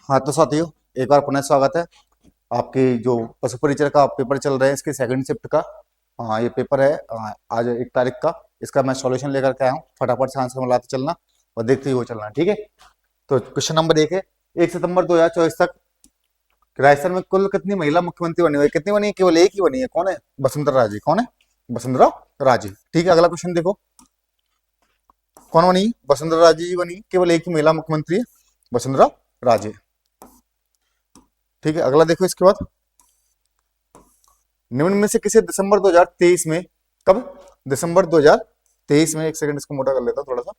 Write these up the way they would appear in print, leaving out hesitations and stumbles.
हाँ तो साथियों, एक बार पुनः स्वागत है। आपकी जो पशु परिचय का पेपर चल रहे हैं इसके सेकंड शिफ्ट का। हाँ, ये पेपर है आज 1 तारीख का। इसका मैं सॉल्यूशन लेकर के आया हूँ। फटाफट से आंसर मिलाते चलना और देखते ही वो चलना, ठीक है। तो क्वेश्चन नंबर 1 है, 1 सितंबर 2024 तक राजस्थान में कुल कितनी महिला मुख्यमंत्री बनी हुई है? कितनी बनी है? केवल एक ही बनी है। कौन है? वसुंधरा राजे। कौन है? वसुंधरा राजे। ठीक है, अगला क्वेश्चन देखो। कौन बनी? वसुंधरा राजे ही बनी। केवल एक ही महिला मुख्यमंत्री है, वसुंधरा राजे। ठीक है, अगला देखो इसके बाद। निम्न में से किसे दिसंबर 2023 में, कब? दिसंबर 2023 में, एक सेकंड इसको मोटा कर लेता हूं थोड़ा सा।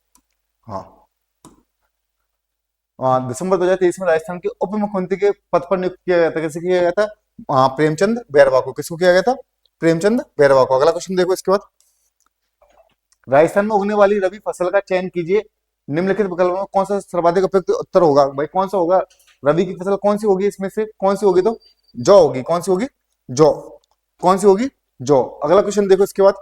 हाँ, दिसंबर 2023 में राजस्थान के उप मुख्यमंत्री के पद पर नियुक्त किया गया था। किसे किया गया था? प्रेमचंद बैरवा को। किसको किया गया था? प्रेमचंद बैरवा को। अगला क्वेश्चन देखो इसके बाद। राजस्थान में उगने वाली रबी फसल का चयन कीजिए। निम्नलिखित विकल्पों में कौन सा सर्वाधिक उपयुक्त उत्तर होगा? भाई कौन सा होगा? रबी की फसल कौन सी होगी? इसमें से कौन सी होगी? तो जौ होगी। कौन सी होगी? जौ। कौन सी होगी? जौ। अगला क्वेश्चन देखो इसके बाद।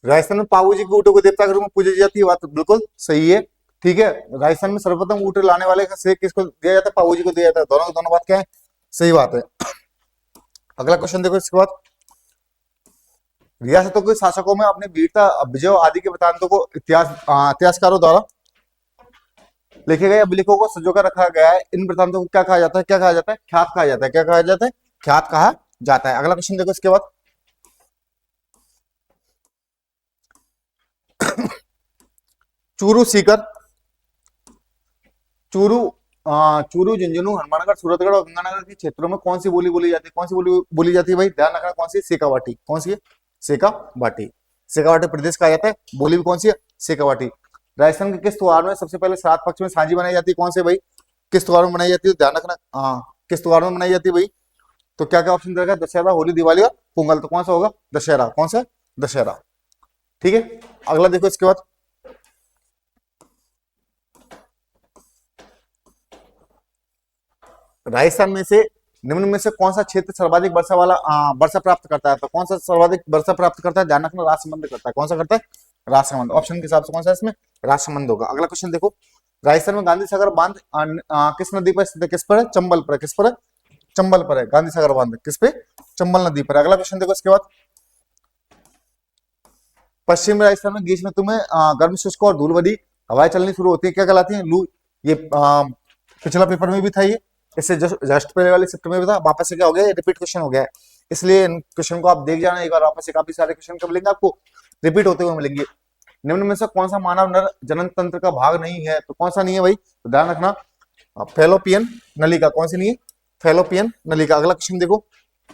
राजस्थान में पाबू जी के ऊँटों को देवता के रूप में पूजी जाती है। बात बिल्कुल सही है। ठीक है, राजस्थान में सर्वप्रथम ऊँट लाने वाले का श्रेय किसको दिया जाता है? पाबू जी को दिया जाता है। दोनों दोनों बात क्या है? सही बात है। अगला क्वेश्चन देखो इसके बाद। रियासतों के शासकों में अपने वीरता, विजय आदि के वृतांतों को इतिहासकारों द्वारा लिखे गए अभिलेखों को संजोकर रखा गया है। इन वृतांतों को क्या कहा जाता है? क्या कहा जाता है? ख्यात कहा जाता है। क्या कहा जाता है? ख्यात कहा जाता है। अगला क्वेश्चन देखो इसके बाद। चूरू सीकर, चूरू चूरू, झुंझुनू, हनुमानगढ़, सूरतगढ़ और गंगानगर के क्षेत्रों में कौन सी बोली बोली जाती है? कौन सी बोली बोली जाती है भाई? ध्यान रखना, कौन सी? सेकावाटी। कौन सी है? सेकावाटी। सेकावाटी प्रदेश कहा जाता है। बोली भी कौन सी है? सेकावाटी। राजस्थान के किस त्योहार में सबसे पहले श्राद्ध पक्ष में साझी बनाई जाती है? कौन से भाई? किस त्योहार में बनाई जाती है? ध्यान रखना। हाँ, किस त्योहार में बनाई जाती है भाई? तो क्या क्या ऑप्शन रहेगा? दशहरा, होली, दिवाली और पोंगल। तो कौन सा होगा? दशहरा। कौन सा? दशहरा। ठीक है, अगला देखो इसके बाद। राजस्थान में से निम्न में से कौन सा क्षेत्र सर्वाधिक वर्षा वाला वर्षा प्राप्त करता है? तो कौन सा सर्वाधिक वर्षा प्राप्त करता है? ध्यान रखना, राजसमंद करता है। कौन सा करता है? राजसमंद। ऑप्शन के हिसाब से कौन सा इसमें? राजसमंद होगा। अगला क्वेश्चन देखो। राजस्थान में गांधी सागर बांध किस नदी पर स्थित है? किस पर है? चंबल पर है। किस पर है? चंबल पर है। गांधी सागर बांध किस पे? चंबल नदी पर। अगला क्वेश्चन देखो इसके बाद। पश्चिमी राजस्थान में ग्रीष्म ऋतु में गर्म शुष्क और धूल भरी हवाएं चलनी शुरू होती है। क्या कहलाती है? लू। ये पिछला पेपर में भी था ये, इससे जस्ट पहले वाले शिफ्ट में भी था। वापस से क्या हो गया? रिपीट क्वेश्चन हो गया है, इसलिए इन क्वेश्चन को आप देख जाना एक बार वापस से। काफी सारे क्वेश्चन कब मिलेंगे आपको? रिपीट होते हुए मिलेंगे। निम्न में से कौन सा मानव नर जनन तंत्र का भाग नहीं है? तो कौन सा नहीं है भाई? तो ध्यान रखना, फेलोपियन नलिका। कौन सी नहीं है? फेलोपियन नलिका। अगला क्वेश्चन देखो।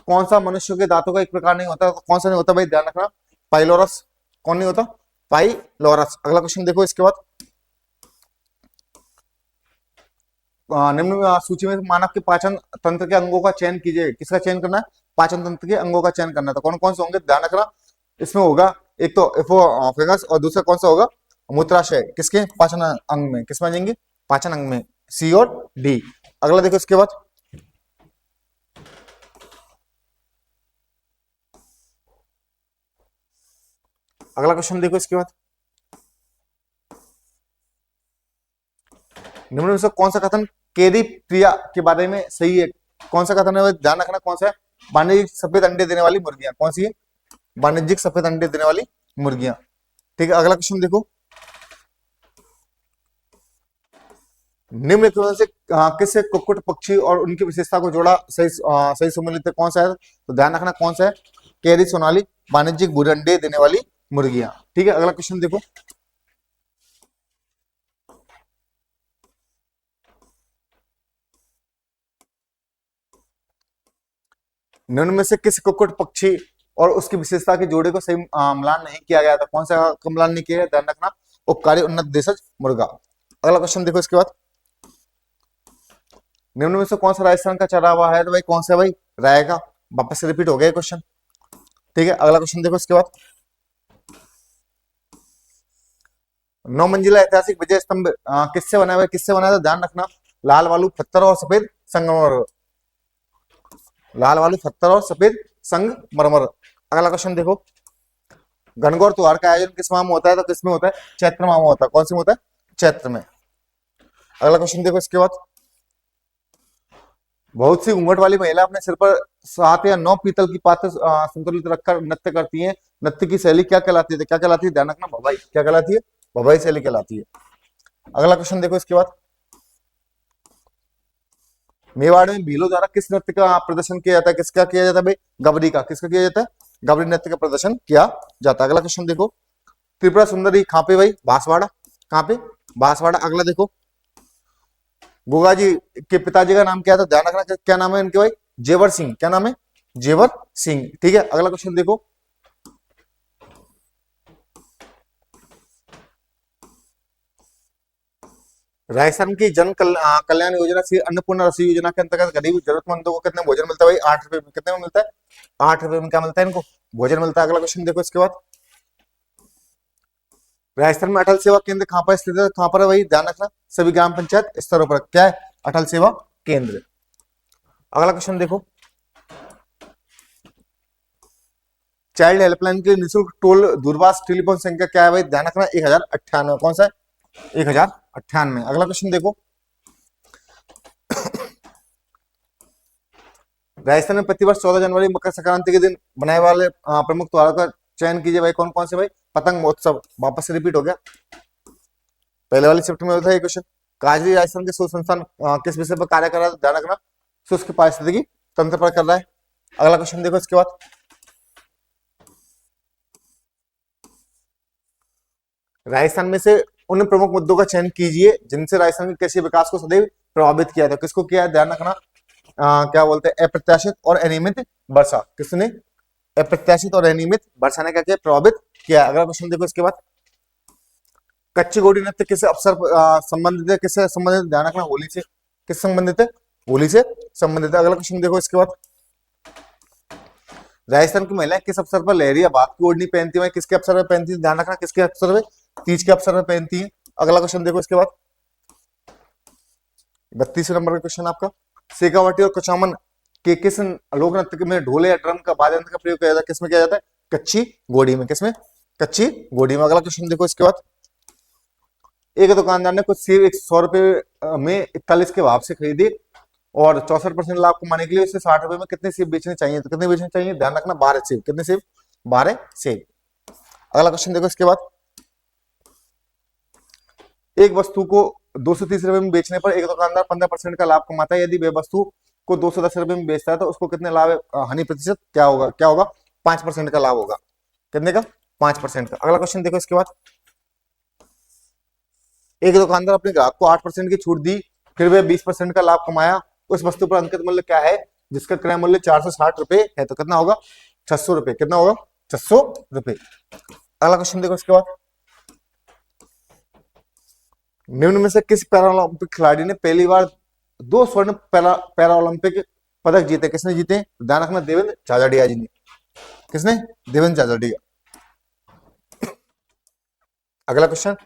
कौन सा मनुष्य के दांतों का एक प्रकार नहीं होता? तो कौन सा नहीं होता भाई? ध्यान रखना, पाइलोरस। कौन नहीं होता? पाइलोरस। अगला क्वेश्चन देखो इसके बाद। निम्न सूची में मानव के पाचन तंत्र के अंगों का चयन कीजिए। किसका चयन करना है? पाचन तंत्र के अंगों का चयन करना है। तो कौन कौन से होंगे? ध्यान रखना, इसमें होगा एक तो एफोफेगस और दूसरा कौन सा होगा? मूत्राशय। किसके? पाचन अंग में। किसमें आ जाएंगे? पाचन अंग में। सी और डी। अगला देखो इसके बाद। अगला क्वेश्चन देखो इसके बाद। निम्न में से कौन सा कथन केरी प्रिया के बारे में सही है? कौन सा कथन है? ध्यान रखना, कौन सा है? वाणिज्यिक सफेद अंडे देने वाली मुर्गियां। कौन सी है? वाणिज्यिक सफेद अंडे देने वाली मुर्गियां। ठीक है, अगला क्वेश्चन देखो। निम्न में से किससे कुक्कुट पक्षी और उनकी विशेषता को जोड़ा सही सम्मिलित है? कौन सा है? तो ध्यान रखना, कौन सा है? कैरी सोनाली, वाणिज्यिक भूरे अंडे देने वाली मुर्गियां। ठीक है, अगला क्वेश्चन देखो। निम्न में से किस कुक्कुट पक्षी और उसकी विशेषता के जोड़े को सही मिलान नहीं किया गया था? कौन सा का मिलान नहीं किया गया? ध्यान रखना, उपकारी उन्नत देशज मुर्गा। अगला क्वेश्चन देखो इसके बाद। निम्न में से कौन सा राजस्थान का चरा हुआ है? तो भाई कौन सा है भाई? रायगा। वापस से रिपीट हो गया क्वेश्चन। ठीक है, अगला क्वेश्चन देखो इसके बाद। 9 मंजिला ऐतिहासिक विजय स्तंभ किससे बना हुआ है? किससे बना है? ध्यान रखना, लाल वालू पत्थर और सफेद संगमरमर। लाल वालू पत्थर और सफेद संगमरमर। अगला क्वेश्चन देखो। गणगौर त्योहार का आयोजन किस माह में होता है? तो किसमें होता है? चैत्र माह में होता है। कौन सी में होता है? चैत्र में। अगला क्वेश्चन देखो इसके बाद, बहुत सी घूंघट वाली महिला अपने सिर पर 7 या 9 पीतल की पात्र संतुलित रखकर नृत्य करती है। नृत्य की शैली क्या कहलाती है? तो क्या कहलाती है? ध्यान रखना, भवाई। क्या कहलाती है? भवाई शैली कहलाती है। अगला क्वेश्चन देखो इसके बाद, मेवाड़ में भीलों द्वारा किस नृत्य का प्रदर्शन किया जाता है? किसका किया जाता है भाई? गबरी का। किसका किया जाता है? गबरी नृत्य का प्रदर्शन किया जाता है। अगला क्वेश्चन देखो, त्रिपुरा सुंदरी कहाँ पे भाई? बांसवाड़ा। कहाँ पे? बांसवाड़ा। अगला देखो, गोगा जी के पिताजी का नाम क्या था? ध्यान रखना, क्या नाम है इनके भाई? जेवर सिंह। क्या नाम है? जेवर सिंह। ठीक है। अगला क्वेश्चन देखो, राजस्थान की जन कल्याण योजना श्री अन्नपूर्णा रसोई योजना के अंतर्गत गरीब जरूरतमंदों को कितने भोजन मिलता है भाई? 8 रुपए में। कितने में मिलता है? 8 रुपए में क्या मिलता है इनको? भोजन मिलता है। अगला क्वेश्चन देखो इसके बाद, राजस्थान में अटल सेवा केंद्र कहाँ पर स्थित है? कहाँ पर है भाई? ध्यान रखना, सभी ग्राम पंचायत स्तरों पर। क्या है? अटल सेवा केंद्र। अगला क्वेश्चन देखो, चाइल्ड हेल्पलाइन के लिए निःशुल्क टोल दूरभाष टेलीफोन संख्या क्या है भाई? ध्यान रखना, 1098। कौन सा है? 1098। अगला क्वेश्चन देखो, राजस्थान में प्रतिवर्ष 14 जनवरी मकर संक्रांति के दिन बनाए वाले प्रमुख त्योहारों का चयन कीजिए भाई। कौन कौन से भाई? पतंग महोत्सव। वापस से रिपीट हो गया, पहले वाली शिफ्ट में होता है ये क्वेश्चन। काजरी राजस्थान के शोध संस्थान किस विषय पर कार्य कर रहा है? ध्यान रखना, शुष्क पारिस्थितिकी तंत्र पर कर रहा है। अगला क्वेश्चन देखो इसके बाद, राजस्थान में से उन प्रमुख मुद्दों का चयन कीजिए जिनसे राजस्थान के कृषि विकास को सदैव प्रभावित किया था। किसको किया है? ध्यान रखना, क्या बोलते हैं? अप्रत्याशित और अनियमित वर्षा। किसने? अप्रत्याशित और अनियमित वर्षा ने क्या किया? प्रभावित किया। अगला क्वेश्चन देखो इसके बाद, कच्ची घोड़ी नृत्य किस अवसर संबंधित है? किससे संबंधित? ध्यान रखना, होली से। किस संबंधित है? होली से संबंधित है। अगला क्वेश्चन देखो इसके बाद, राजस्थान की महिलाएं किस अवसर पर लहरिया बाग की ओढ़नी पहनती है? किसके अवसर पर पहनती है? ध्यान रखना, किसके अवसर पर? तीज के अवसर पर पहनती है। अगला क्वेश्चन देखो इसके बाद, 32 नंबर का क्वेश्चन आपका, शेखावाटी और कुचामन के किस लोक नृत्य में ढोल या ड्रम का वाद्य यंत्र का प्रयोग किया जाता है? किसमें किया जाता है? कच्ची घोड़ी में। किसमें? कच्ची घोड़ी में। अगला क्वेश्चन देखो इसके बाद, एक दुकानदार ने कुछ सेब 100 रुपए में 41 के भाव से खरीदे और 64% लाभ कमाने के लिए उसे 60 रुपए में कितने सेब बेचने चाहिए? तो कितने बेचने चाहिए? ध्यान रखना, 12 सेब। कितने सेब? 12 सेब। अगला क्वेश्चन देखो इसके बाद, एक वस्तु को 230 रुपए में बेचने पर एक दुकानदार 15% का लाभ कमाता है। यदि वह वस्तु को 210 रुपए में बेचता है तो उसको कितने लाभ हानि प्रतिशत क्या होगा? क्या होगा? 5% का लाभ होगा। कितने का? 5% का। अगला क्वेश्चन देखो इसके बाद, एक दुकानदार अपने ग्राहक को 8% की छूट दी, फिर वह 20% का लाभ कमाया। उस वस्तु पर अंकित मूल्य क्या है जिसका क्रय मूल्य 460 रुपए है? तो कितना होगा? 600 रुपए। कितना होगा? 600 रुपए। अगला क्वेश्चन देखो इसके बाद, निम्न में से किस पैरालंपिक खिलाड़ी ने पहली बार 2 स्वर्ण पैरालंपिक पदक जीते? किसने जीते? ध्यान रखना, देवेंद्र झाझड़िया जी ने। किसने? देवेंद्र झाझड़िया। अगला क्वेश्चन,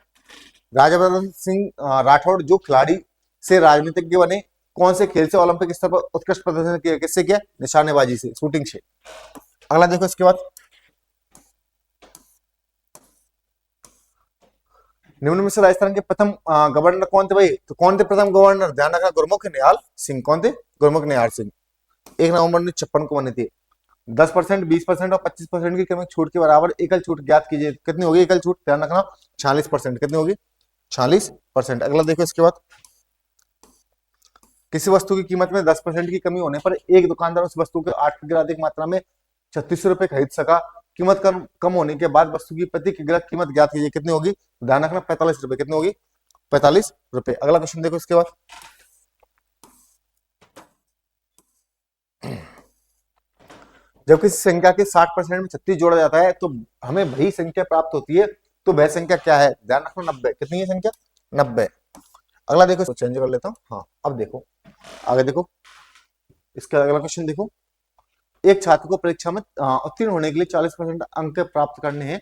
राज्यवर्धन सिंह राठौड़ जो खिलाड़ी से राजनीतिज्ञ बने, कौन से खेल से ओलंपिक स्तर पर उत्कृष्ट प्रदर्शन किया? किससे किया? निशानेबाजी से, शूटिंग से। अगला देखो इसके बाद, निम्न में से राजस्थान के प्रथम गवर्नर कौन थे भाई? तो कौन थे प्रथम गवर्नर? ध्यान रखना, गुरमुख निहाल सिंह। कौन थे? गुरमुख निहाल सिंह। 1 नवंबर 1956 को बने थे। 10%, 20% और 25% की क्रमिक छूट के बराबर एकल छूट ज्ञात कीजिए। कितनी होगी एकल छूट? ध्यान रखना, 46%। कितनी होगी? 46%। अगला देखो इसके बाद, किसी वस्तु की कीमत में 10% की कमी होने पर एक दुकानदार उस वस्तु के 8 किग्रा अधिक मात्रा में 36 रुपए खरीद सका। कीमत कम होने के बाद वस्तु की प्रति किग्रा कीमत ज्ञात कीजिए। कितनी होगी? ध्यान रखना, 45 रुपए। कितनी होगी? 45 रुपए। अगला क्वेश्चन देखो इसके बाद, जब किसी संख्या के 60% में 36 जोड़ा जाता है तो हमें वही संख्या प्राप्त होती है, तो वह संख्या क्या है? ध्यान रखना, 90। कितनी है संख्या? 90। अगला देखो, चेंज कर लेता हूं। हाँ, अब देखो आगे देखो, इसका अगला क्वेश्चन देखो, एक छात्र को परीक्षा में उत्तीर्ण होने के लिए 40% अंक प्राप्त करने हैं,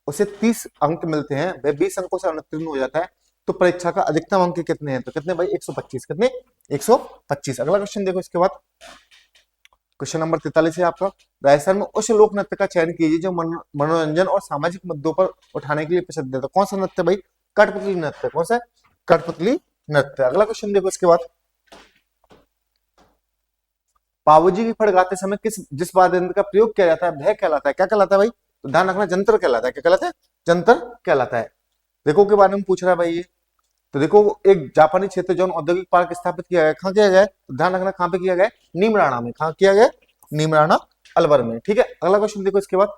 उसे 30 अंक मिलते हैं, वह 20 अंकों से अनुत्तीर्ण हो जाता है, तो परीक्षा का अधिकतम अंक कितने हैं? तो कितने भाई? 125। कितने? 125। अगला क्वेश्चन देखो इसके बाद, क्वेश्चन नंबर 43 है आपका, राजस्थान में उस लोक नृत्य का चयन कीजिए जो मनोरंजन और सामाजिक मुद्दों पर उठाने के लिए प्रसिद्ध है। तो कौन सा नृत्य भाई? कठपुतली नृत्य। कौन सा है? कठपुतली नृत्य। अगला क्वेश्चन देखो इसके बाद, पावोजी की फड़ गाते समय जिस वाद्य यंत्र का प्रयोग किया जाता है वह कहलाता है, क्या कहलाता है भाई? तो ध्यान रखना, जंतर कहलाता है। क्या कहलाता है? जंतर कहलाता है। देखो के बारे में पूछ रहा है भाई ये। तो देखो, एक जापानी क्षेत्र जौन औद्योगिक पार्क स्थापित किया गया, कहाँ किया गया है? तो ध्यान रखना, कहाँ पे किया गया है? नीमराणा में। कहाँ किया गया है? नीमराणा, अलवर में। ठीक है, अगला क्वेश्चन देखो इसके बाद,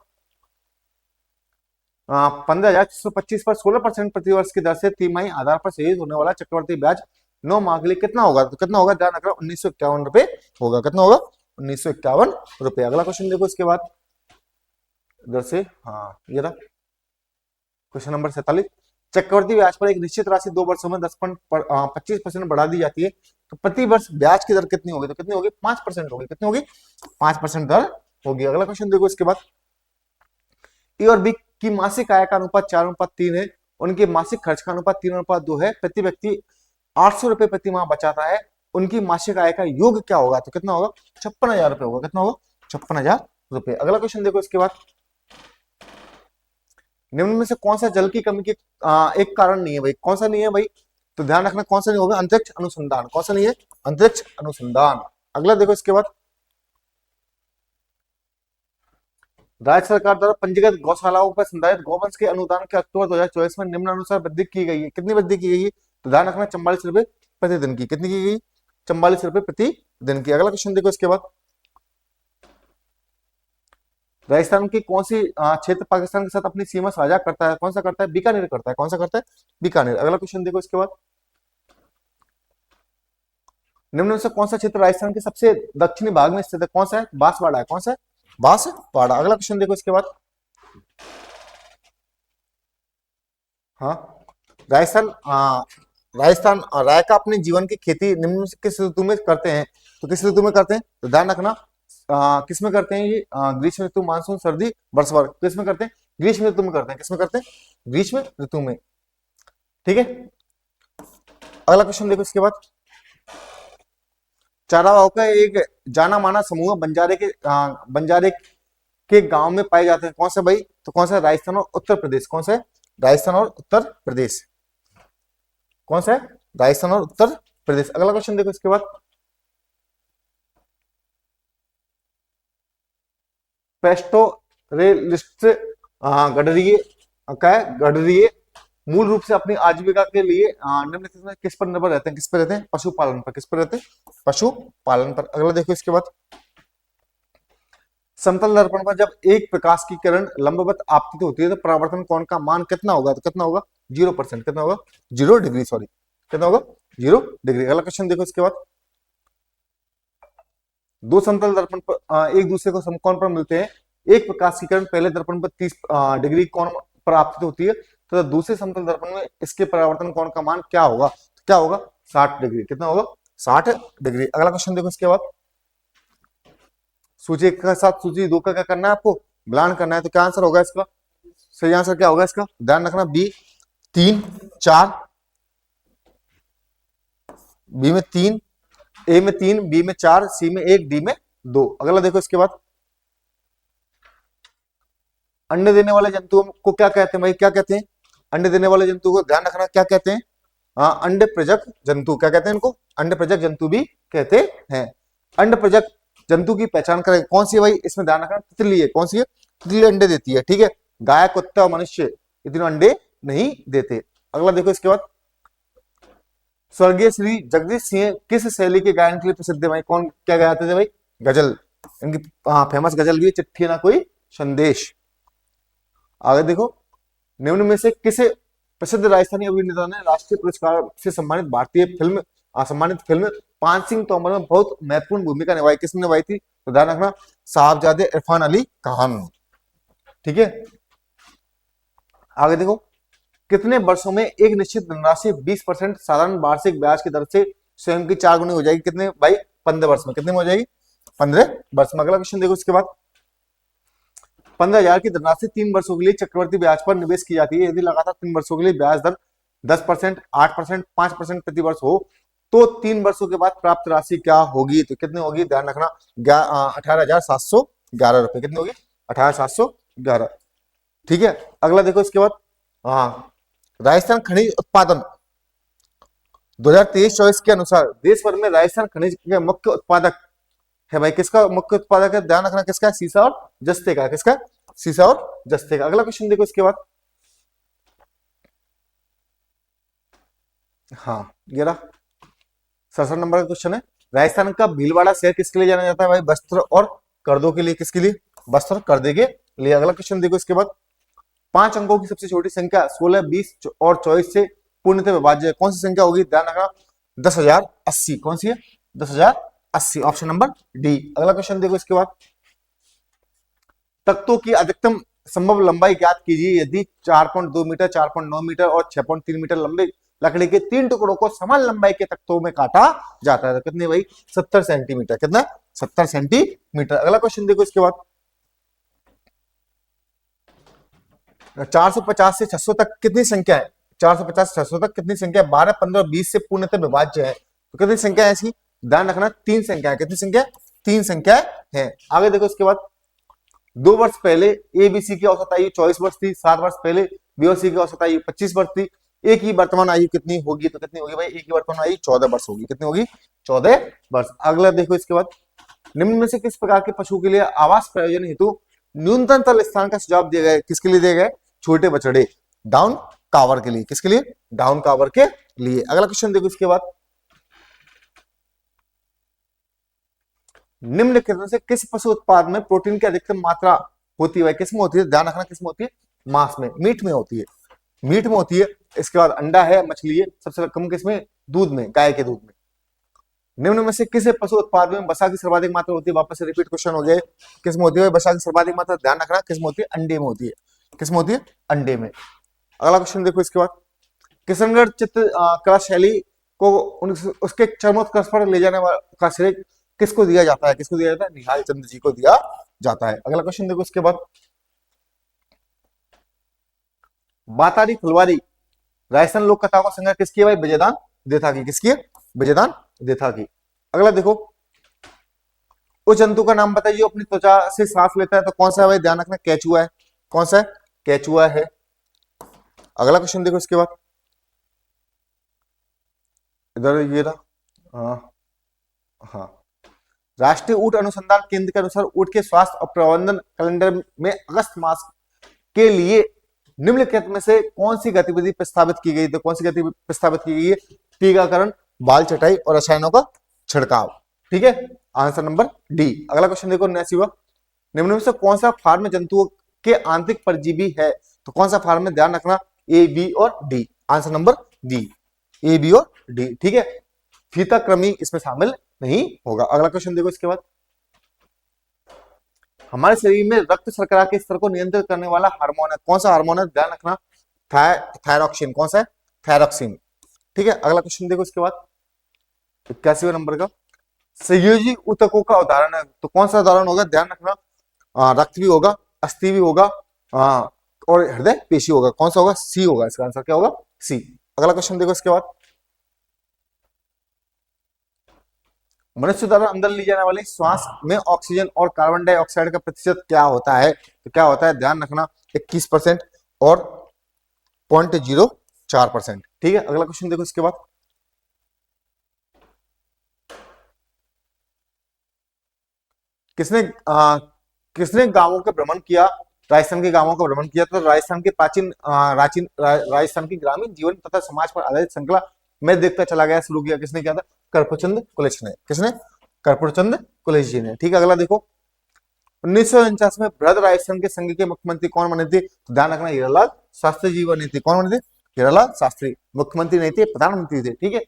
15,625 पर 16% प्रतिवर्ष की दर से तिमाही आधार पर सही होने वाला चक्रवर्ती ब्याज 9 माह के लिए कितना होगा? तो कितना होगा? ध्यान रखना, 1951 रुपए होगा। कितना होगा? 1951 रुपए। अगला क्वेश्चन देखो इसके बाद, इधर से, हाँ ये रहा क्वेश्चन नंबर 47, चक्रवर्ती ब्याज पर एक निश्चित राशि 2 वर्षों में 25% बढ़ा दी जाती है, तो प्रति वर्ष ब्याज की दर कितनी होगी? तो कितनी होगी? 5% होगी। कितनी होगी? 5% दर होगी। अगला क्वेश्चन देखो इसके बाद, ए और बी की मासिक आय का अनुपात 4:3 है, उनके मासिक खर्च का अनुपात 3:2 है, प्रति व्यक्ति 800 रुपए प्रति माह बचाता है, उनकी मासिक आय का योग क्या होगा? तो कितना होगा? 56,000 रुपए होगा। कितना होगा? 56,000 रुपए। अगला क्वेश्चन देखो इसके बाद, निम्न में से कौन सा जल की कमी के एक कारण नहीं है भाई? कौन सा नहीं है भाई? तो ध्यान रखना, कौन सा नहीं होगा? अंतरिक्ष अनुसंधान। कौन सा नहीं है? अंतरिक्ष अनुसंधान। अगला देखो इसके बाद, राज्य सरकार द्वारा पंजीकृत गौशालाओं पर संचालित गौवंश के अनुदान के अक्टूबर 2024 में निम्नानुसार वृद्धि की गई है। कितनी वृद्धि की गई है? तो ध्यान रखना, 44 रुपए प्रतिदिन की। कितनी की गई? 44 रुपए प्रतिदिन की। अगला क्वेश्चन देखो इसके बाद, राजस्थान की कौन सी क्षेत्र पाकिस्तान के साथ अपनी सीमा साझा करता है? कौन सा करता है? बीकानेर करता है। कौन सा करता है? बीकानेर। अगला क्वेश्चन देखो इसके बाद, निम्न में से कौन सा क्षेत्र राजस्थान के सबसे दक्षिणी भाग में स्थित है? कौन सा है? बांसवाड़ा है। कौन सा है? बांसवाड़ा। अगला क्वेश्चन देखो इसके बाद, हाँ राजस्थान रायका अपने जीवन की खेती निम्न में से किस ऋतु में करते हैं? तो किस ऋतु में करते हैं? तो ध्यान रखना, किस में करते हैं ये? ग्रीष्म ऋतु, मानसून, सर्दी, बरसात। किस में करते हैं? ग्रीष्म ऋतु में करते हैं। किस में करते हैं? ग्रीष्म ऋतु में। ठीक है, अगला क्वेश्चन देखो इसके बाद, चारावाहों का एक जाना माना समूह बंजारे के गांव में पाए जाते हैं। कौन सा भाई? तो कौन सा? राजस्थान और उत्तर प्रदेश। कौन सा है? राजस्थान और उत्तर प्रदेश। कौन सा है? राजस्थान और उत्तर प्रदेश। अगला क्वेश्चन देखो इसके बाद, पेस्टोरेलिस्ट गडरिये क्या है? गडरिये मूल रूप से अपनी आजीविका के लिए निम्नलिखित में किस पर निर्भर रहते हैं? किस पर रहते हैं? पशुपालन पर। किस पर रहते हैं? पशुपालन पर। अगला देखो इसके बाद, समतल दर्पण पर जब एक प्रकाश की किरण लंबवत आपतित होती है तो परावर्तन कोण का मान कितना होगा? तो कितना होगा? 0%। कितना होगा? 0 डिग्री। सॉरी, कितना होगा? 0 डिग्री। अगला क्वेश्चन देखो इसके बाद, दो समतल दर्पण पर एक दूसरे को समकोण पर मिलते हैं, एक प्रकाश की किरण पहले दर्पण पर 30 डिग्री कोण पर आपतित होती है, तो दूसरे समतल दर्पण में इसके परावर्तन कोण का मान क्या होगा? तो क्या होगा? 60 डिग्री। कितना होगा? 60 डिग्री। अगला क्वेश्चन देखो इसके बाद, सूची 1 के साथ सूची 2 का क्या करना है? आपको मिलान करना है। तो क्या आंसर होगा इसका? सही आंसर क्या होगा इसका? ध्यान रखना, बी 3 4, बी में 3, ए में 3, बी में 4, सी में 1, डी में 2। अगला देखो इसके बाद, अंडे देने वाले जंतुओं को क्या कहते हैं भाई? क्या कहते हैं? अंडे देने वाले जंतु को ध्यान रखना, क्या कहते हैं? अंडे प्रजक जंतु। क्या कहते हैं इनको? अंडे प्रजक जंतु भी कहते हैं। अंड प्रजक जंतु की पहचान करें, कौन सी है भाई? इसमें ध्यान रखना, तितली है। कौन सी है? तितली अंडे देती है। ठीक है, गाय, कुत्ता, मनुष्य इतने अंडे नहीं देते। अगला देखो इसके बाद, स्वर्गीय श्री जगदीश सिंह किस शैली के गायन के लिए प्रसिद्ध है भाई? कौन क्या गाते थे भाई? गजल। इनकी फेमस गजल भी है, चिट्ठी ना कोई संदेश। आगे देखो, निम्न में से किसे प्रसिद्ध राजस्थानी अभिनेता ने राष्ट्रीय पुरस्कार से सम्मानित फिल्म पान सिंह तोमर में बहुत महत्वपूर्ण भूमिका निभाई? किसने निभाई थी? तो ध्यान रखना, साहबजादे इरफान अली खान। ठीक है, आगे देखो, कितने वर्षों में एक निश्चित धनराशि 20% साधारण वार्षिक ब्याज की दर से स्वयं की 4 गुनी हो जाएगी? कितने भाई? 15 वर्ष में। कितने में हो जाएगी? 15 वर्ष में। अगला क्वेश्चन देखो इसके बाद, 15,000 की धनराशि 3 वर्षों के लिए चक्रवर्ती ब्याज पर निवेश की जाती है। यदि लगातार 3 वर्षों के लिए ब्याज दर 10%, 8%, 5% प्रति वर्ष हो तो 3 वर्षों के बाद प्राप्त राशि क्या होगी? तो कितनी होगी? ध्यान रखना, 18,711 रुपए। कितनी होगी? 18,711। ठीक है, अगला देखो इसके बाद, राजस्थान खनिज उत्पादन 2023-24 के अनुसार देश भर में राजस्थान खनिज के मुख्य उत्पादक है भाई। किसका मुख्य उत्पादक है, ध्यान रखना, किसका, सीसा और जस्ते का। किसका, सीसा और जस्ते का। अगला क्वेश्चन देखो इसके बाद। हाँ, ये रहा 67 नंबर का क्वेश्चन है। राजस्थान का भीलवाड़ा शहर किसके लिए जाना जाता है भाई, वस्त्र और कर्दों के लिए। किसके लिए, वस्त्र और कर्दे के लिए। अगला क्वेश्चन देखो इसके बाद। 5 अंकों की सबसे छोटी संख्या 16, 20 और 24 से पूर्णतः विभाज्य है, कौन सी संख्या होगी, ध्यान रखना, 10,080। कौन सी है, 10,080, ऑप्शन नंबर डी। अगला क्वेश्चन देखो इसके बाद। तख्तों की अधिकतम संभव लंबाई ज्ञात कीजिए यदि 4.2 मीटर, 4.9 मीटर और 6.3 मीटर लंबे लकड़ी के 3 टुकड़ों को समान लंबाई के तख्तों में काटा जाता है। तो कितने भाई, 70 सेंटीमीटर। कितना, 70 सेंटीमीटर। अगला क्वेश्चन देखो इसके बाद। 450 से 600 तक कितनी संख्या है, 450 से 600 तक कितनी संख्या है, 12, 15, 20 से पूर्णतः विभाज्य है। तो कितनी संख्या है ऐसी, ध्यान रखना, 3 संख्या है। कितनी संख्या, 3 संख्या है। आगे देखो इसके बाद। 2 वर्ष पहले एबीसी की औसत आयु 24 वर्ष थी। 7 वर्ष पहले बीओसी की औसत आयु 25 वर्ष थी। ए की वर्तमान आयु कितनी होगी, तो कितनी होगी भाई, ए की वर्तमान आयु 14 वर्ष होगी। कितनी होगी, 14 वर्ष। अगला देखो इसके बाद। निम्न में से किस प्रकार के पशु के लिए आवास प्रयोजन हेतु न्यूनतम तल स्थान का सुझाव दिया गया है। किसके लिए दिया गया है, छोटे बछड़े, डाउन कावर के लिए। किसके लिए, डाउन कावर के लिए। अगला क्वेश्चन देखो इसके बाद। निम्नलिखित से किस पशु उत्पाद में प्रोटीन की अधिकतम मात्रा होती है, किसमें होती है, ध्यान रखना, किसमें होती है, मांस में, मीट में होती है, मीट में होती है। इसके बाद अंडा है, मछली है, सबसे कम किसमें, दूध में, गाय के दूध में। निम्न में से किसी पशु उत्पाद में वसा की सर्वाधिक मात्रा होती है, वापस से रिपीट क्वेश्चन हो गया, किसमें होती है वसा की सर्वाधिक मात्रा, ध्यान रखना, किसमें होती है, अंडे में होती है। किसमें होती है, अंडे में। अगला क्वेश्चन देखो इसके बाद। किशनगढ़ चित्र कला शैली को उसके चरमोत्कर्ष पर ले जाने का श्रेय किसको दिया जाता है, किसको दिया जाता है, निहाल चंद्र जी को दिया जाता है। अगला क्वेश्चन देखो इसके बाद। बातारी फुलवारी राजस्थान लोक कथाओं का संग्रह किसकी है भाई, विजयदान देथा की। किसकी है, विजयदान देथा की। अगला देखो। उस जंतु का नाम बताइए अपनी त्वचा से सांस लेता है, तो कौन सा है भाई, ध्यान रखना, केचुआ है। कौन सा है, केचुआ है। अगला क्वेश्चन देखो इसके बाद। इधर ये रहा, हाँ। राष्ट्रीय ऊंट अनुसंधान केंद्र के अनुसार ऊंट के स्वास्थ्य और प्रबंधन कैलेंडर में अगस्त मास के लिए निम्नलिखित में से कौन सी गतिविधि प्रस्तावित की गई, तो कौन सी गतिविधि प्रस्तावित की गई है, टीकाकरण, बाल छटाई और रसायनों का छिड़काव। ठीक है, आंसर नंबर डी। अगला क्वेश्चन देखो, 79वां। निम्न में से कौन सा फार्म जंतुओं के आंतरिक परजीवी है, तो कौन सा फार्म में, ध्यान रखना, ए, बी और डी। आंसर नंबर डी, ए, बी और डी। ठीक है, फीता कृमि इसमें शामिल नहीं होगा। अगला क्वेश्चन देखो इसके बाद। हमारे शरीर में रक्त शर्करा के स्तर को नियंत्रित करने वाला हार्मोन है, कौन सा हार्मोन है, ध्यान रखना, थायरॉक्सिन। कौन सा है, थायरॉक्सिन। ठीक है, अगला क्वेश्चन देखो इसके बाद। 81वें नंबर का। संयोजी ऊतकों का उदाहरण है, तो कौन सा उदाहरण होगा, ध्यान रखना, रक्त भी होगा, अस्थि भी होगा, और हृदय पेशी होगा। कौन सा होगा, सी होगा, इसका आंसर क्या होगा, सी। अगला क्वेश्चन देखो इसके बाद। मनुष्य द्वारा अंदर ली जाने वाली श्वास में ऑक्सीजन और कार्बन डाइऑक्साइड का प्रतिशत क्या होता है, तो क्या होता है, ध्यान रखना, 21% और 0.04%। ठीक है, अगला क्वेश्चन देखो इसके बाद। किसने गांवों का भ्रमण किया, राजस्थान के गांवों का भ्रमण किया, तो राजस्थान के राजस्थान की ग्रामीण जीवन तथा समाज पर आधारित श्रृंखला मैं देखता चला गया, शुरू किया, किसने किया था, कर्पूरचंद कुलिच ने। किसने, कर्पूरचंद कुलिच जी ने। ठीक है, अगला देखो। 1949 में बृहद राजस्थान के संघ के मुख्यमंत्री कौन बने थे, तो ध्यान रखना, हीरालाल शास्त्री जी बने थे। कौन बने थे, हीरालाल शास्त्री। मुख्यमंत्री नहीं थे, प्रधानमंत्री थे। ठीक है,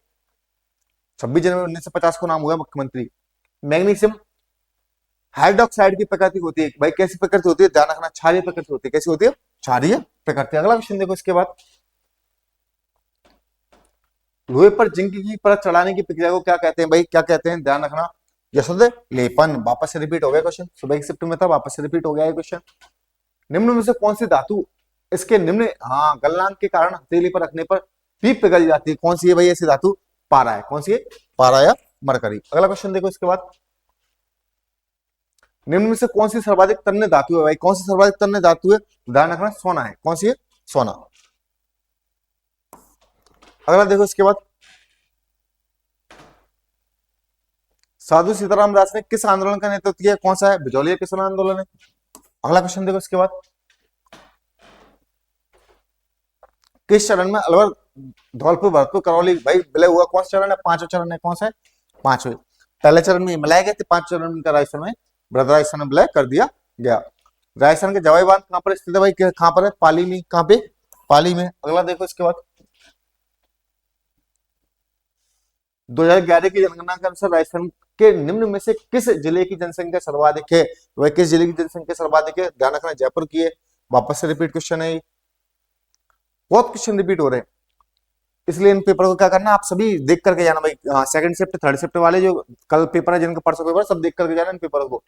26 जनवरी 1950 को नाम हुआ मुख्यमंत्री। मैग्नीशियम हाइड्रोक्साइड की प्रकृति होती है भाई, कैसी प्रकृति होती है, ध्यान रखना, क्षारीय प्रकृति होती है। कैसी होती है, क्षारीय प्रकृति। अगला क्वेश्चन देखो इसके बाद। लोहे पर जिंक की परत चढ़ाने की प्रक्रिया को क्या कहते हैं भाई, क्या कहते हैं, ध्यान रखना, यशोद लेपन। वापस से रिपीट हो गया क्वेश्चन, सुबह की शिफ्ट में था, वापस से रिपीट हो गया है क्वेश्चन। निम्न में से कौन सी धातु इसके निम्न गलनांक के कारण हथेली पर रखने पर भी पिघल जाती है, कौन सी है भाई ऐसी धातु, पारा है। कौन सी है, पारा या मरकरी। अगला क्वेश्चन देखो इसके बाद। निम्न में से कौन सी सर्वाधिक तन्य धातु है भाई, कौन सी सर्वाधिक तन्य धातु है, ध्यान रखना, सोना है। कौन सी है, सोना। अगला देखो इसके बाद, साधु सीताराम दास ने किस आंदोलन का नेतृत्व किया? कौन सा है? बिजौलिया किसान आंदोलन है। अगला क्वेश्चन देखो इसके बाद, किस चरण में अलवर धौलपुर भरतपुर करौली भाई विलय हुआ? कौन सा चरण है? पांचवें चरण है। कौन सा है? पांचवें। पहले चरण में मिलाए गए थे, पांच चरण में राजस्थान में राजस्थान में विलय कर दिया गया। राजस्थान के जवाई बांध कहां पर स्थित है भाई? कहां पर है? पाली में। कहां पे? पाली में। अगला देखो इसके बाद, 2011 की जनगणना के अनुसार राजस्थान के निम्न में से किस जिले की जनसंख्या सर्वाधिक है? वह किस जिले की जनसंख्या सर्वाधिक है? ध्यान रखना, जयपुर की है। वापस से रिपीट क्वेश्चन है, बहुत क्वेश्चन रिपीट हो रहे हैं, इसलिए इन पेपर को क्या करना, आप सभी देख करके जाना भाई। सेकंड शिफ्ट थर्ड शिफ्ट वाले जो कल पेपर है, जिनका परसों पेपर, सब देख करके जाना इन पेपर को।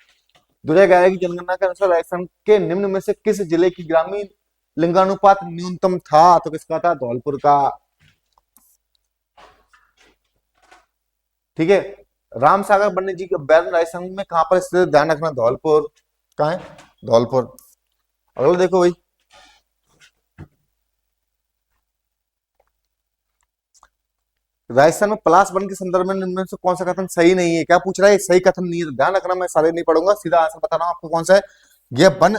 2011 की जनगणना के अनुसार राजस्थान के निम्न में से किस जिले की ग्रामीण लिंगानुपात न्यूनतम था? तो किसका था? धौलपुर का। ठीक है। रामसागर वन्य जीव के अभ्यारण्य राजस्थान में कहां पर स्थित? ध्यान रखना, धौलपुर। कहां है? धौलपुर। अगला देखो भाई, राजस्थान में पलाश वन के संदर्भ में निम्न में से कौन सा कथन सही नहीं है? क्या पूछ रहा है? सही कथन नहीं है, तो ध्यान रखना, मैं सारे नहीं पढ़ूंगा, सीधा आंसर बता रहा हूं आपको कौन सा है। यह वन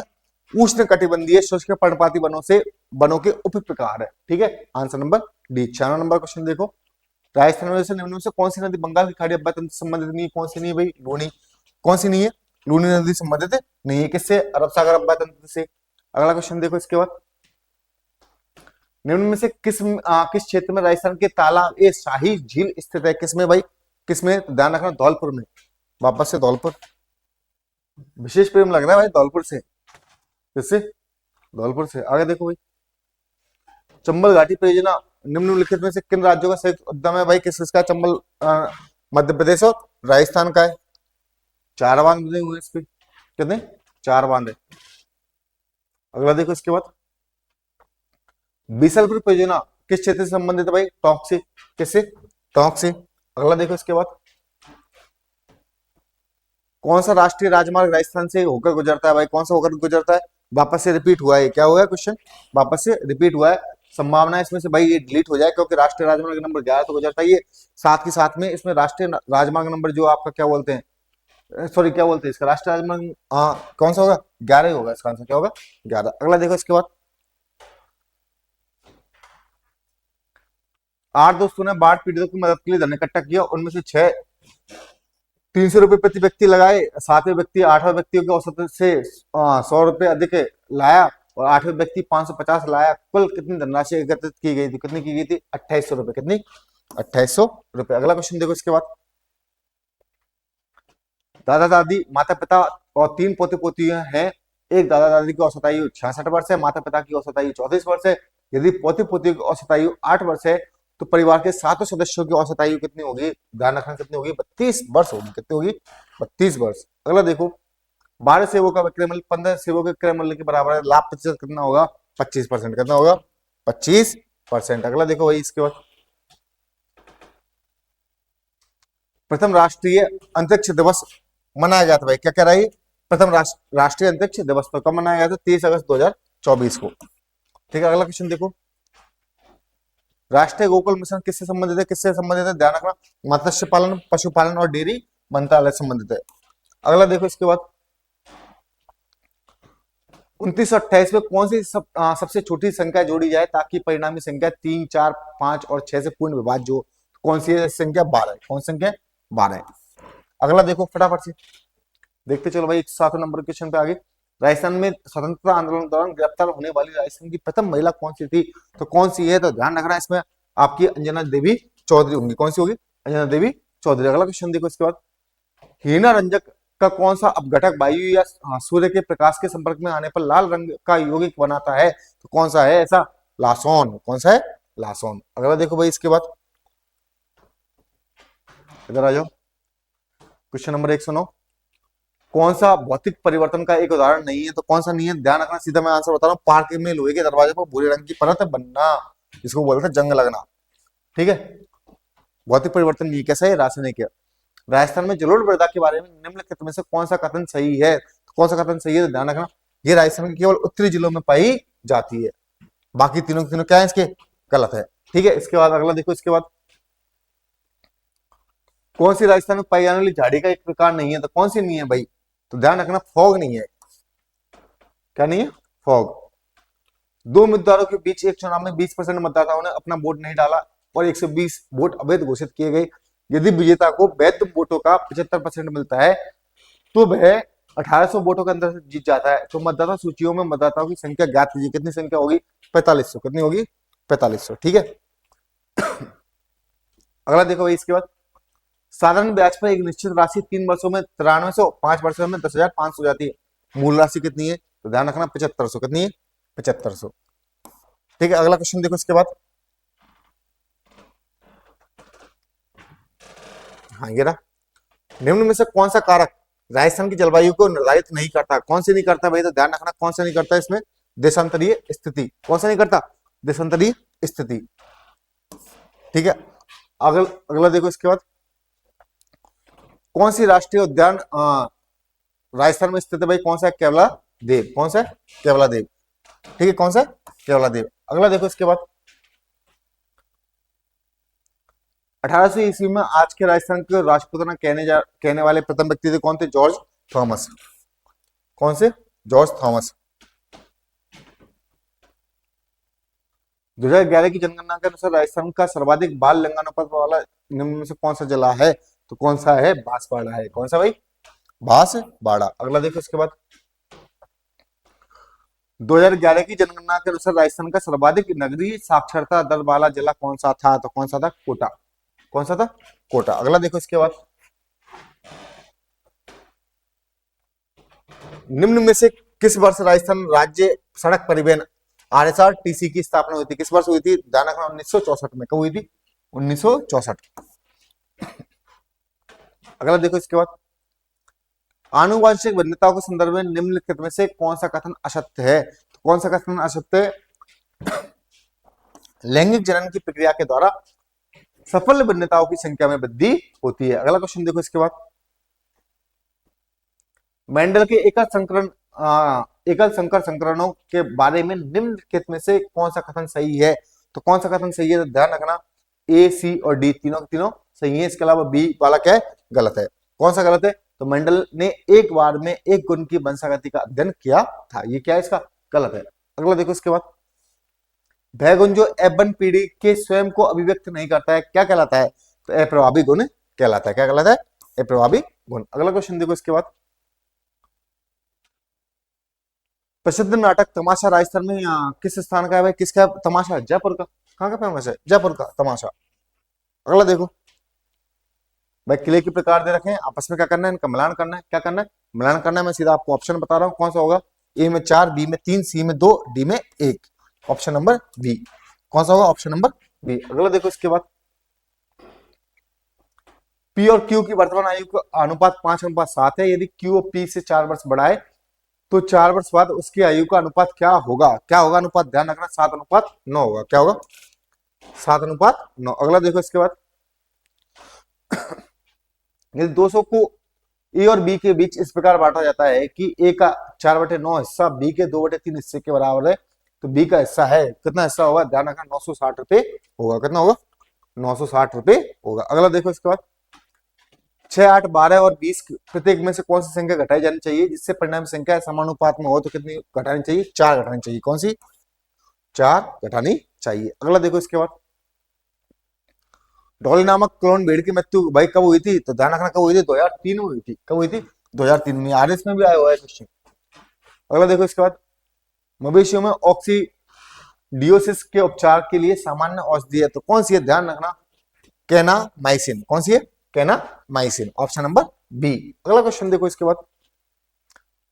उष्ण कटिबंधीय शुष्क पर्णपाती वनों के उप प्रकार है। ठीक है, answer number D. 6 number question देखो, राजस्थान में से निम्न में से कौन सी नदी बंगाल की खाड़ी अभ्यास तंत्र से संबंधित नहीं है? कौन सी नहीं है भाई? लूनी। कौन सी नहीं है? लूनी नदी संबंधित नहीं है। किससे? अरब सागर अभ्यास तंत्र से। अगला क्वेश्चन देखो इसके बाद, निम्न में से किस क्षेत्र में राजस्थान के तालाब ए शाही झील स्थित है? किसमें भाई? किसमें? ध्यान रखना, धौलपुर में। वापस से धौलपुर। विशेष प्रेम लग रहा है भाई धौलपुर से। किससे? धौलपुर से। आगे देखो भाई, चंबल घाटी परियोजना निम्नलिखित में से किन राज्यों का संयुक्त उद्यम है भाई? किस किसका? चंबल मध्य प्रदेश और राजस्थान का है। 4 बांध बने हुए इस पे। कितने? 4 बांध है। अगला देखो इसके बाद, बीसलपुर परियोजना किस क्षेत्र से संबंधित है भाई? टोंक से। किससे? टोंक से। अगला देखो इसके बाद, कौन सा राष्ट्रीय राजमार्ग राजस्थान से होकर गुजरता है भाई? कौन सा होकर गुजरता है? वापस से रिपीट हुआ है। क्या हुआ है क्वेश्चन? वापस से रिपीट हुआ है। संभावना है इसमें से भाई ये डिलीट हो जाए, क्योंकि राष्ट्रीय राजमार्ग नंबर 11 तो गुजरता है ये, साथ ही साथ में इसमें राष्ट्रीय राजमार्ग नंबर जो आपका क्या बोलते हैं, सॉरी क्या बोलते हैं इसका, राष्ट्रीय राजमार्ग कौन सा होगा? 11 होगा इसका आंसर। क्या होगा? 11। अगला देखो इसके बाद, 8 दोस्तों ने बाढ़ पीड़ितों की मदद के लिए धन इकट्ठा किया, उनमें से 6 300 रुपए प्रति व्यक्ति लगाए, 7वें व्यक्ति 8वें व्यक्तियों के औसत से 100 रुपए अधिक लाया और 8वें व्यक्ति 550 लाया। कुल कितनी धनराशि एकत्रित की गई थी? कितनी की गई थी? 2800 रुपए। कितनी? 2800 रुपए। अगला क्वेश्चन देखो इसके बाद, दादा दादी माता पिता और 3 पोते पोतियां हैं। एक दादा दादी की औसत आयु 66 वर्ष है, माता पिता की औसत आयु 34 वर्ष है। यदि पोते पोतियों की औसत आयु 8 वर्ष है, तो परिवार के 7 सदस्यों की औसत आयु कितनी होगी? ध्यान रखना, कितनी होगी? 32 वर्ष होगी। कितनी होगी? 32 वर्ष। अगला देखो, 12 सेवों का विक्रय मूल्य 15 सेवों के क्रय मूल्य के बराबर है, लाभ प्रतिशत कितना होगा? 25%। कितना होगा? 25%। अगला देखो भाई इसके बाद, प्रथम राष्ट्रीय अंतरिक्ष दिवस मनाया जाता है भाई, क्या कह रहा है? प्रथम राष्ट्रीय अंतरिक्ष दिवस तो कब मनाया गया था? 30 अगस्त 2024 को। ठीक है। अगला क्वेश्चन देखो, राष्ट्रीय गोकुल मिशन किससे संबंधित है? किससे संबंधित है? ध्यान रखना, मत्स्य पालन, पशुपालन और डेयरी मंत्रालय संबंधित है। अगला देखो इसके बाद, 29 और 28 में कौन सी सबसे छोटी संख्या जोड़ी जाए ताकि परिणामी संख्या 3, 4, 5 और 6 से पूर्ण विभाज्य हो? कौन सी है संख्या? 12 है। कौन संख्या? 12 है। अगला देखो फटाफट से देखते चलो भाई, 7 नंबर क्वेश्चन पे आगे, राजस्थान में स्वतंत्रता आंदोलन के दौरान गिरफ्तार होने वाली राजस्थान की प्रथम महिला कौन सी थी? तो कौन सी है? तो ध्यान रखना, इसमें आपकी अंजना देवी चौधरी होंगी। कौन सी होगी? अंजना देवी चौधरी। अगला क्वेश्चन देखो इसके बाद, हीना रंजक का कौन सा अपघटक वायु या सूर्य के प्रकाश के संपर्क में आने पर लाल रंग का यौगिक बनाता है? तो कौन सा है ऐसा? लासोन। कौन सा है? लासोन। अगला देखो भाई इसके बाद, इधर आ जाओ, क्वेश्चन नंबर 109, कौन सा भौतिक परिवर्तन का एक उदाहरण नहीं है? तो कौन सा नहीं है? ध्यान रखना, सीधा मैं आंसर बता रहा हूँ, पार्क में लोहे के दरवाजे पर भूरे रंग की परत बनना, इसको बोलते हैं जंग लगना। ठीक है, भौतिक परिवर्तन नहीं, कैसा है? रासायनिक है। राजस्थान में जलोढ़ मृदा के बारे में निम्नलिखित में से कौन सा कथन सही है? तो कौन सा कथन सही है? ध्यान रखना, ये राजस्थान के केवल उत्तरी जिलों में पाई जाती है, बाकी तीनों क्या है इसके? गलत है। ठीक है। इसके बाद अगला देखो, इसके बाद कौन सी राजस्थान में पाई जाने वाली झाड़ी का एक प्रकार नहीं है, तो कौन सी नहीं है भाई, तो ध्यान रखना फॉग नहीं है। क्या नहीं है? फॉग। दो उम्मीदवारों के बीच एक चुनाव में 20% मतदाताओं ने अपना वोट नहीं डाला और 120 वोट अवैध घोषित किए गए। यदि विजेता को वैध वोटों का 75% मिलता है तो वह 1800 वोटों के अंदर से जीत जाता है। तो मतदाता सूचियों में मतदाताओं की संख्या ज्ञात कीजिए। कितनी संख्या होगी? 4500। कितनी होगी? 4500। ठीक है। अगला देखो भाई, इसके बाद साधारण ब्याज पर एक निश्चित राशि 3 वर्षों में 9300, 5 वर्षों में 10,500 हो जाती है। मूल राशि कितनी है? तो ध्यान रखना 7500। कितनी है? 7500। ठीक है। अगला क्वेश्चन देखो इसके बाद। हाँ ये रहा। निम्न में से कौन सा कारक राजस्थान की जलवायु को निर्धारित नहीं करता? कौन से नहीं करता भाई? तो ध्यान रखना कौन सा नहीं करता इसमें? देशांतरीय स्थिति। कौन सा नहीं करता? देशांतरीय स्थिति। ठीक है। अगला देखो इसके बाद। कौन सी राष्ट्रीय उद्यान राजस्थान में स्थित है भाई? कौन सा है? केवला देव। कौन सा है? केवला देव। ठीक है। कौन सा? केवला देव। अगला देखो इसके बाद। 1800 ईस्वी में आज के राजस्थान के राजपुतना कहने वाले प्रथम व्यक्ति थे। कौन थे? George Thomas. कौन से? George Thomas. 2011 की जनगणना के अनुसार राजस्थान का सर्वाधिक बाल लिंगानुपात वाला निम्न में से कौन सा जिला है? तो कौन सा है? बांसवाड़ा है। कौन सा भाई? बांसवाड़ा। अगला देखो इसके बाद। 2011 की जनगणना के अनुसार राजस्थान का सर्वाधिक नगरीय साक्षरता दर वाला जिला कौन सा था? तो कौन सा था? कोटा। कौन सा था? कोटा। अगला देखो इसके बाद। निम्न में से किस वर्ष राजस्थान राज्य सड़क परिवहन RSRTC की स्थापना हुई थी? किस वर्ष हुई थी? ध्यान रखना 1964 में। कब हुई थी? 1964। अगला देखो इसके बाद। आनुवंशिक भिन्नताओं के संदर्भ में निम्नलिखित में से कौन सा कथन असत्य है? तो कौन सा कथन असत्य है? लैंगिक जनन की प्रक्रिया के द्वारा सफल भिन्नताओं की संख्या में वृद्धि होती है। अगला क्वेश्चन देखो इसके बाद। मेंडल के एकल संकर संकरणों के बारे में निम्नलिखित में से कौन सा कथन सही है? तो कौन सा कथन सही है? तो ध्यान रखना A, C और D तीनों सही है। इसके अलावा B वाला क्या है? गलत है। कौन सा गलत है? तो मेंडल ने एक बार में एक गुण की वंशागति का अध्ययन किया था। ये क्या है? इसका गलत है। अगला देखो इसके बाद। वह गुण जो F1 पीढ़ी के स्वयं को अभिव्यक्त नहीं करता है क्या कहलाता है? तो अप्रभावी गुण कहलाता है। क्या कहलाता है? अप्रभावी गुण। अगला क्वेश्चन देखो इसके बाद। प्रसिद्ध नाटक तमाशा राजस्थान में किस स्थान का है भाई? किसका तमाशा? जयपुर का। कहाँ का फेमस है? जयपुर का तमाशा। अगला देखो भाई। किले के प्रकार दे रखे हैं, आपस में क्या करना है? इनका मिलान करना है। क्या करना है? मिलान करना है। मैं सीधा आपको ऑप्शन बता रहा हूं कौन सा होगा। ए में 4, बी में 3, सी में 2, डी में 1। Option number B. कौन सा होगा? Option number B. अगला देखो इसके बाद। पी और क्यू की वर्तमान आयु का अनुपात 5:7 है। यदि क्यू और पी से 4 वर्ष बड़ा है तो 4 वर्ष बाद उसकी आयु का अनुपात क्या होगा? क्या होगा अनुपात? ध्यान रखना 7:9 होगा। क्या होगा? 7:9। अगला देखो इसके बाद। यदि 200 को ए और बी के बीच इस प्रकार बांटा जाता है कि ए का 4/9 हिस्सा बी के 2/3 हिस्से के बराबर है, तो बी का हिस्सा है कितना हिस्सा होगा? ध्यान रखना 960 रुपए होगा। कितना होगा? 960 रुपए होगा। अगला देखो इसके बाद। 6, 8, 12 और 20 प्रत्येक में से कौन सी संख्या घटाई जानी चाहिए जिससे परिणाम संख्या समानुपात में हो? तो कितनी घटानी चाहिए? 4 घटानी चाहिए। कौन सी? 4 घटानी चाहिए। अगला देखो इसके बाद। डॉली नामक क्लोन भेड़ की मृत्यु भाई कब हुई थी? तो ध्यान रखना कब हुई थी? 2003 में हुई थी। कब हुई थी? 2003 में। आरएस में भी आया हुआ है क्वेश्चन। अगला देखो इसके बाद। मवेशियों में ऑक्सीडियोसिस के उपचार के लिए सामान्य औषधि है तो कौन सी है? ध्यान रखना कैनामाइसिन। कौन सी है? कैनामाइसिन। Option number B. अगला क्वेश्चन देखो इसके बाद।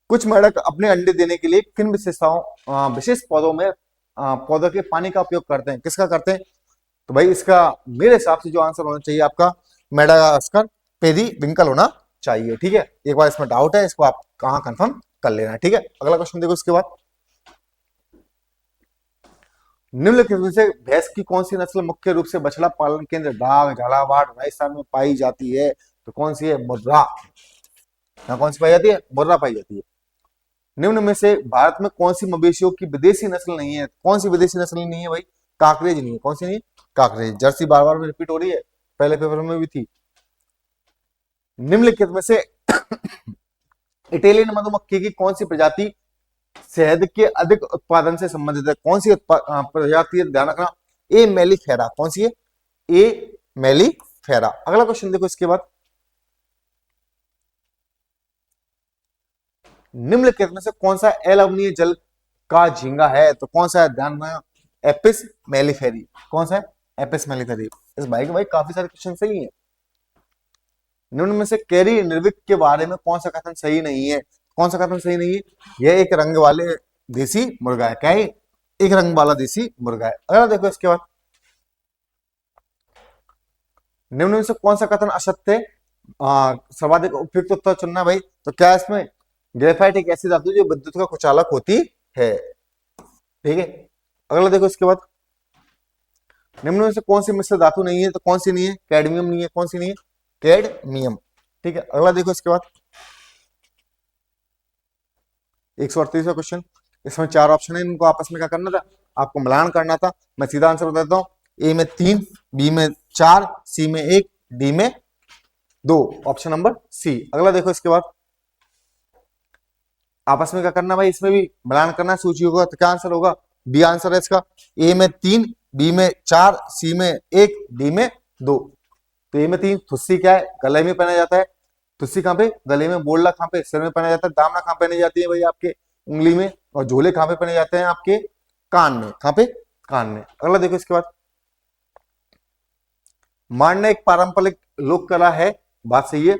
कुछ मेंढक अपने अंडे देने के लिए किन विशेष पौधों के पानी का उपयोग करते हैं? किसका करते हैं? तो भाई इसका मेरे हिसाब से जो आंसर होना चाहिए आपका मेडागास्कर पेरिविंकल होना चाहिए। ठीक है। एक बार इसमें डाउट है, इसको आप कहां कंफर्म कर लेना। ठीक है। अगला क्वेश्चन देखो इसके बाद। निम्नलिखित में से भैंस की कौन सी नस्ल मुख्य रूप से बछड़ा पालन केंद्र डांग, झालावाड़, राजस्थान में पाई जाती है? तो कौन सी है? मुर्रा। कौन सी पाई जाती है? मुर्रा पाई जाती है। निम्न में से भारत में कौन सी मवेशियों की विदेशी नस्ल नहीं है? कौन सी विदेशी नस्ल नहीं है भाई? काकरेज नहीं है। कौन सी नहीं है? काकरेज। जर्सी बार बार रिपीट हो रही है, पहले पेपर में भी थी। निम्नलिखित में से इटालियन मधुमक्खी की कौन सी प्रजाति शहद के अधिक उत्पादन से संबंधित है? कौन सी प्रजाति है? ध्यान रखना, ए मेलिफेरा। कौन सी है? ए मेलिफेरा। अगला क्वेश्चन देखो इसके बाद, निम्नलिखित में से कौन सा अलवणीय जल का झींगा है? तो कौन सा है? ध्यान रखना, एपिस मेलिफेरी। कौन सा है? एपिस मेलिफेरी। इस भाई के भाई काफी सारे क्वेश्चन सही हैं। निम्न में से कैरी निर्विक के बारे में कौन सा कथन सही नहीं है? कौन सा कथन सही नहीं है? यह एक रंग वाले देसी मुर्गा है। क्या है? एक रंग वाला देसी मुर्गा है। अगला देखो इसके बाद, निम्न में से कौन सा कथन असत्य है? सर्वाधिक उपयुक्त उत्तर चुनना भाई। तो क्या है इसमें? ग्रेफाइट एक ऐसी धातु जो विद्युत का कुचालक होती है। ठीक है, अगला देखो इसके बाद, निम्न में से कौन सी मिश्र धातु नहीं है? तो कौन सी नहीं है? कैडमियम नहीं है। कौन सी नहीं है? कैडमियम। ठीक है, अगला देखो इसके बाद, 138वां क्वेश्चन। इसमें 4 ऑप्शन है, इनको आपस में क्या करना था? आपको मिलान करना था। मैं सीधा आंसर बताता हूँ, ए में 3, बी में 4, सी में 1, डी में 2। Option number C. अगला देखो इसके बाद, आपस में क्या करना भाई? इसमें भी मिलान करना, सूची होगा तो क्या आंसर होगा? बी आंसर है इसका। ए में 3, बी में 4, सी में 1, डी में 2। तो ए में 3, थुस्सी क्या है? गले में पहना जाता है। थुस्सी कहाँ पे? गले में। बोलना कहाँ पे? सिर में पहना जाता है। दामना कहाँ पहनी जाती है भाई? आपके उंगली में। और झोले कहाँ पे पहने जाते हैं? आपके कान में। कहाँ पे? कान में। अगला देखो इसके बाद, मारना एक पारंपरिक लोक कला है। बात सही है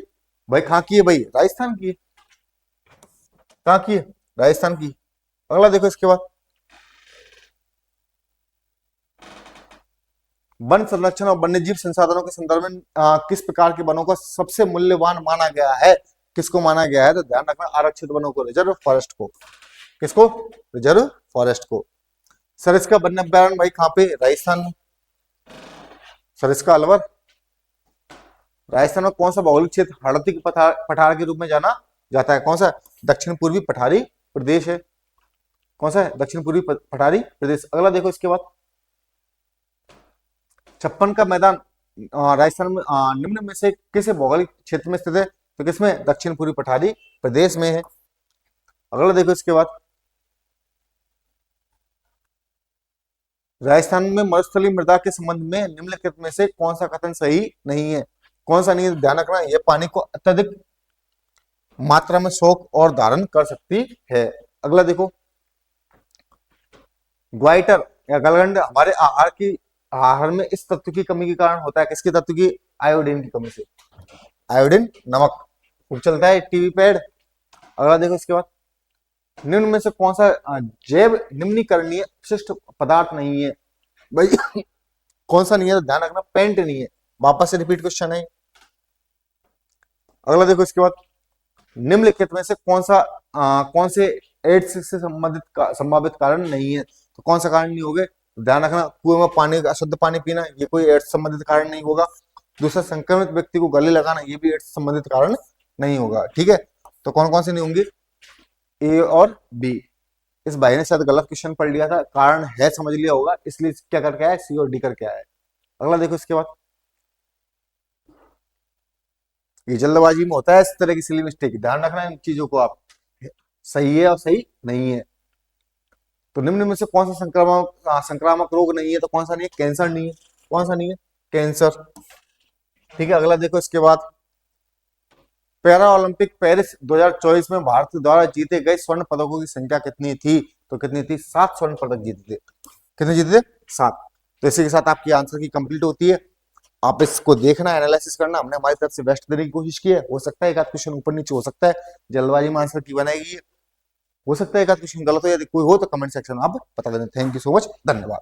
भाई। कहाँ की है भाई? राजस्थान की है। कहाँ की है? राजस्थान की। अगला देखो इसके बाद, वन संरक्षण और वन्यजीव संसाधनों के संदर्भ में किस प्रकार के वनों को सबसे मूल्यवान माना गया है? किसको माना गया है? तो ध्यान रखना, आरक्षित वनों को, रिजर्व फॉरेस्ट को। किसको? रिजर्व फॉरेस्ट को। सरिस्का वन्य अभ्यारण्य भाई कहाँ पे? राजस्थान में। सरिस्का अलवर। राजस्थान में कौन सा भौगोलिक क्षेत्र हड़प्पी के पठार के रूप में जाना जाता है? कौन सा? दक्षिण पूर्वी पठारी प्रदेश है। कौन सा है? दक्षिण पूर्वी पठारी प्रदेश। अगला देखो इसके बाद, 56 का मैदान राजस्थान में निम्न में से किस भौगोलिक क्षेत्र में स्थित है? तो किसमें? दक्षिण पूर्वी पठारी प्रदेश में है। अगला देखो इसके बाद, राजस्थान में मरुस्थलीय मृदा के संबंध में निम्नलिखित में से कौन सा कथन सही नहीं है? कौन सा नहीं है? ध्यान रखना, यह पानी को अत्यधिक मात्रा में सोख और धारण कर सकती है। अगला देखो, ग्वाइटर या गलगंड हमारे आहार में इस तत्व की कमी के कारण होता है। किसके तत्व की? आयोडीन की कमी से। आयोडीन नमक खूब चलता है टीवी पैड। अगला देखो इसके बाद, निम्न में से कौन सा जैव निम्नीकरणीय विशिष्ट पदार्थ नहीं है? भाई कौन सा नहीं है? तो ध्यान रखना, पेंट नहीं है। वापस से रिपीट क्वेश्चन है। अगला देखो इसके बाद, निम्नलिखित में से कौन से एड्स से संभावित कारण नहीं है? तो कौन सा कारण नहीं होगा? ध्यान रखना, कुएं में पानी, अशुद्ध पानी पीना, ये कोई एड्स संबंधित कारण नहीं होगा। दूसरा, संक्रमित व्यक्ति को गले लगाना, ये भी एड्स संबंधित कारण नहीं होगा। ठीक है, तो कौन कौन से नहीं होंगे? ए और बी। इस भाई ने शायद गलत क्वेश्चन पढ़ लिया था, कारण है समझ लिया होगा, इसलिए क्या करके आया? सी और डी करके आया है। अगला देखो इसके बाद, ये जल्दबाजी में होता है इस तरह की सिली मिस्टेक। ध्यान रखना इन चीजों को, आप सही है और सही नहीं है। तो निम्न में से कौन सा संक्रामक रोग नहीं है? तो कौन सा नहीं है? कैंसर नहीं है। कौन सा नहीं है? कैंसर। ठीक है, अगला देखो इसके बाद, पैरा ओलंपिक पेरिस 2024 में भारत द्वारा जीते गए स्वर्ण पदकों की संख्या कितनी थी? तो कितनी थी? 7 स्वर्ण पदक जीते थे। कितने जीते थे? 7। तो इसी के साथ आपकी आंसर की कंप्लीट होती है। आप इसको देखना, एनालिसिस करना। हमने हमारी तरफ से बेस्ट देने की कोशिश की है। हो सकता है एक आध क्वेश्चन ऊपर नीचे हो सकता है, जल्दबाजी में आंसर की बनाएगी। हो सकता है एक आध क्वेश्चन गलत हो या कोई हो तो कमेंट सेक्शन में आप बता देना। थैंक यू सो मच, धन्यवाद।